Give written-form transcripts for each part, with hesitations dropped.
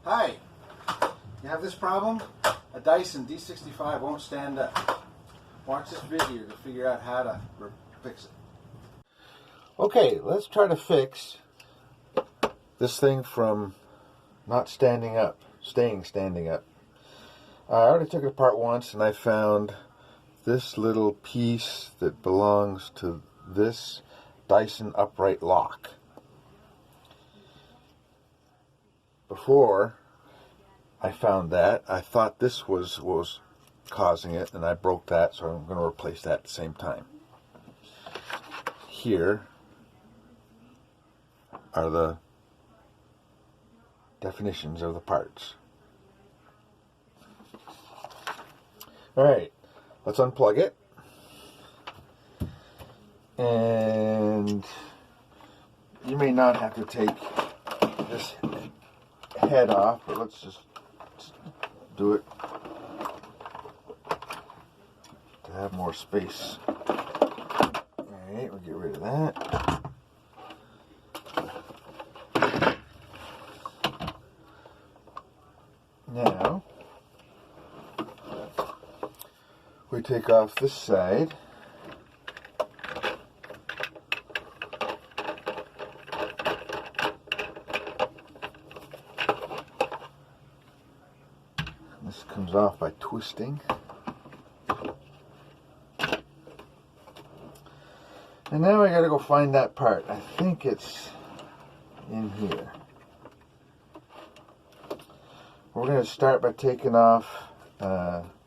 Hi, you have this problem? A Dyson DC65 won't stand up. Watch this video to figure out how to fix it. Okay, let's try to fix this thing from not standing up, staying standing up. I already took it apart once and I found this little piece that belongs to this Dyson Upright Lock. Before I found that, I thought this was causing it, and I broke that, so I'm going to replace that at the same time. Here are the definitions of the parts. Alright, let's unplug it. And you may not have to take this head off, but let's just do it to have more space. Alright, we'll get rid of that. Now, we take off this side. This comes off by twisting. And now I gotta go find that part. I think it's in here. We're gonna start by taking off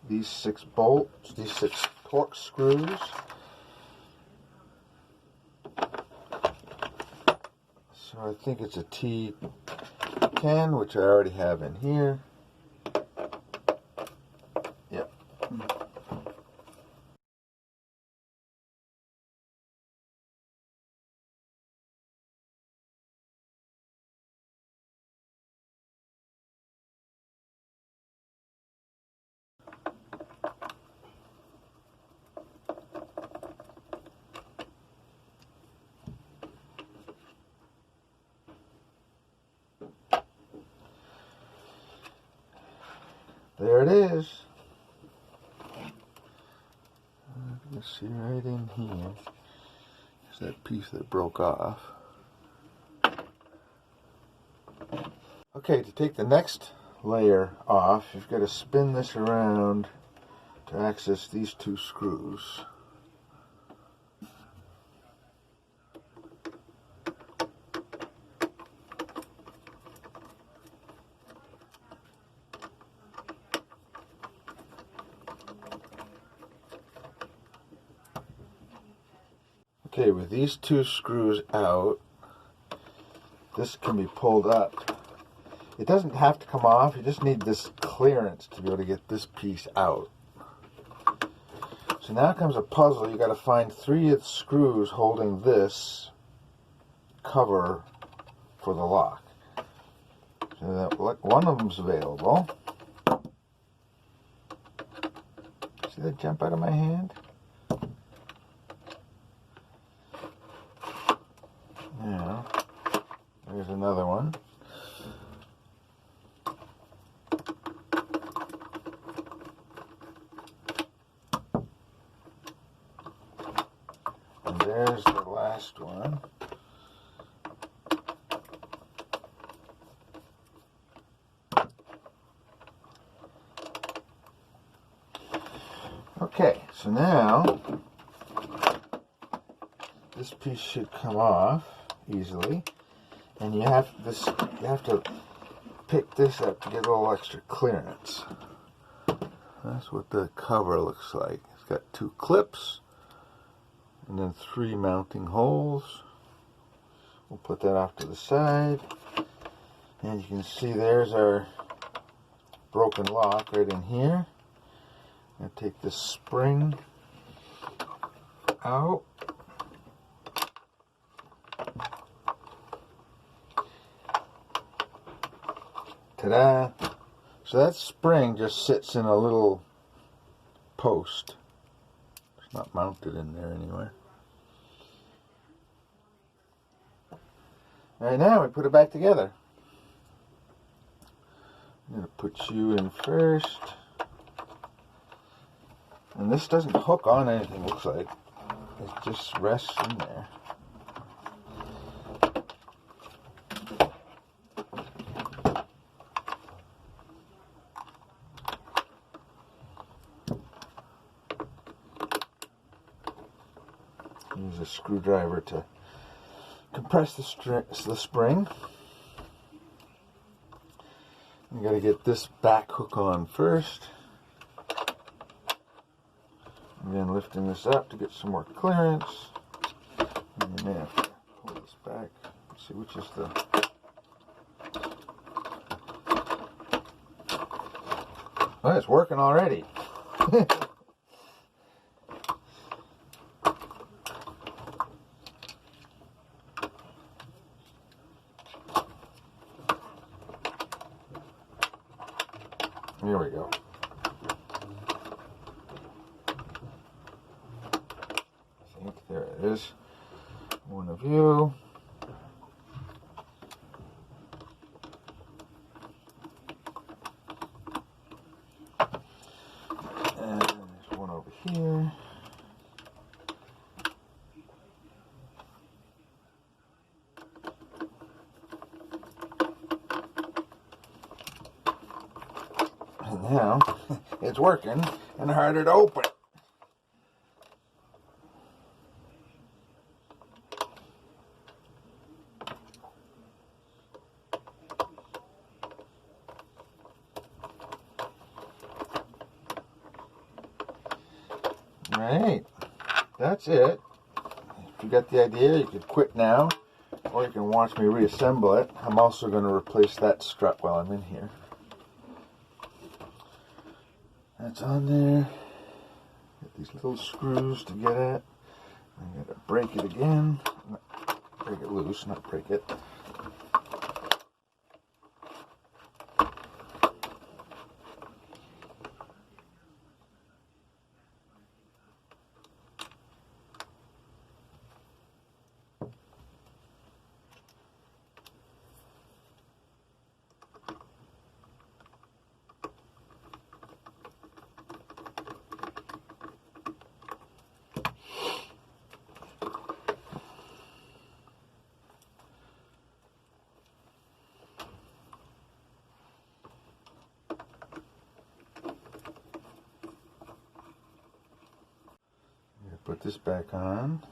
these 6 bolts, these 6 torque screws. So I think it's a T10, which I already have in here. Yep. There it is. You can see right in here. There's that piece that broke off. Okay, to take the next layer off, you've got to spin this around to access these 2 screws. Okay, with these 2 screws out, this can be pulled up. It doesn't have to come off, you just need this clearance to be able to get this piece out. So now comes a puzzle. You got to find 3 of the screws holding this cover for the lock. So that one of them's available. See that jump out of my hand? Now, there's another one. And there's the last one. Okay, so now this piece should come off easily, and you have to pick this up to get a little extra clearance. That's what the cover looks like. It's got 2 clips and then 3 mounting holes. We'll put that off to the side, and you can see there's our broken lock right in here. I'm going to take this spring out. Ta-da! So that spring just sits in a little post. It's not mounted in there anywhere. Alright, now we put it back together. I'm going to put you in first. And this doesn't hook on anything, looks like. It just rests in there. Use a screwdriver to compress the spring. You got to get this back hook on first. And then lifting this up to get some more clearance. And then have to hold this back. Let's see which is the... Oh, it's working already. Here we go. I think there it is. One of you. And there's one over here. And now it's working and harder to open. Alright, that's it. If you got the idea, you could quit now, or you can watch me reassemble it. I'm also going to replace that strut while I'm in here. That's on there. Get these little screws to get at. I gotta break it again. Break it loose, not break it. Put this back on.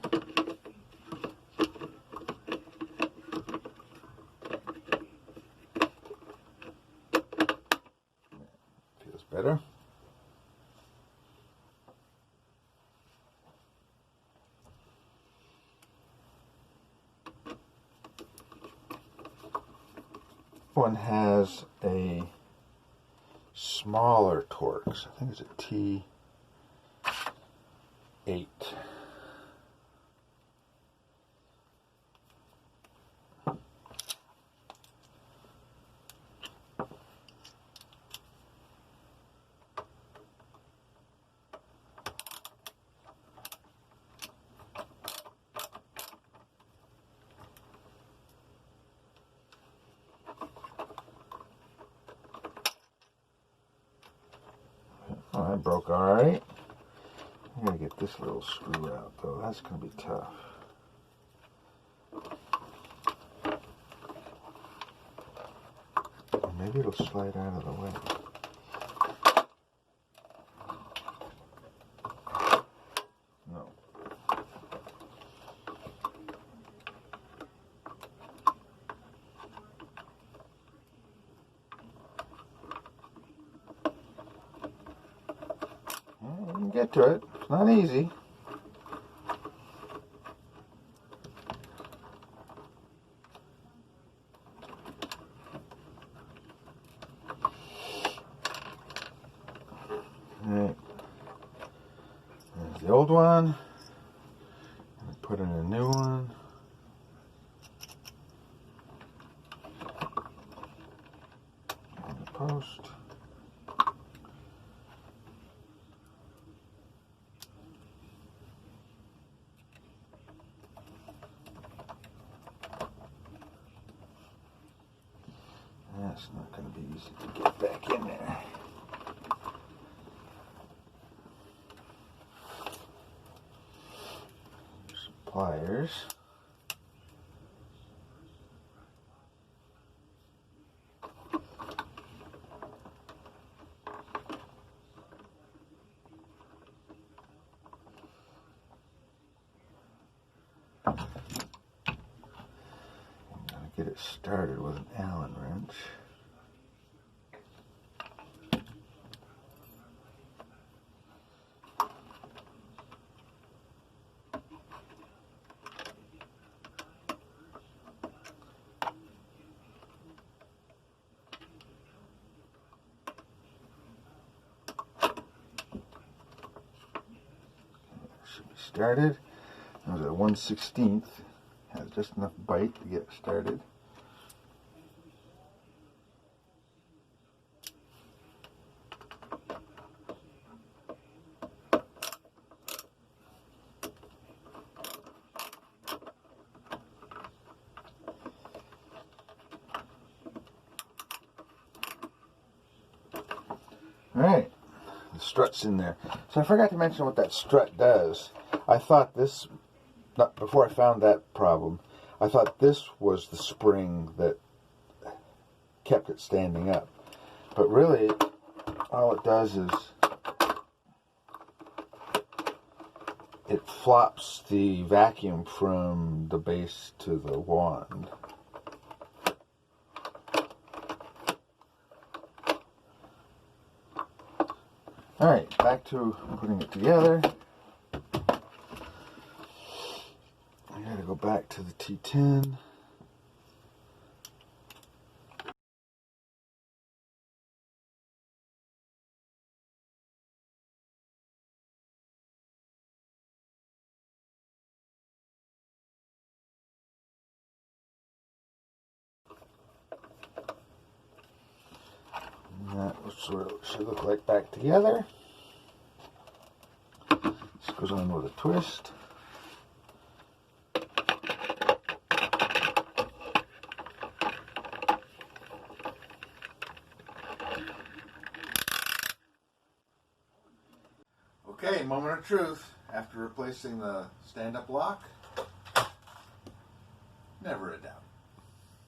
Feels better. One has a smaller Torx. I think it's a T8. Oh, that broke alright. I gotta get this little screw out though. That's gonna be tough. Or maybe it'll slide out of the way. No. Well, you can get to it. It's not easy. Alright. There's the old one. Put in a new one. On the post. That's not going to be easy to get. back in there. Some pliers. Get it started with an Allen wrench. Should be started. That was at 1/16. Has just enough bite to get it started. Alright, the strut's in there. So I forgot to mention what that strut does. I thought this, before I found that problem, I thought this was the spring that kept it standing up. But really, all it does is it flops the vacuum from the base to the wand. Alright, back to putting it together. I gotta go back to the T10. And that should look like back together. This goes on with a twist. Okay, moment of truth. After replacing the stand-up lock, never a doubt.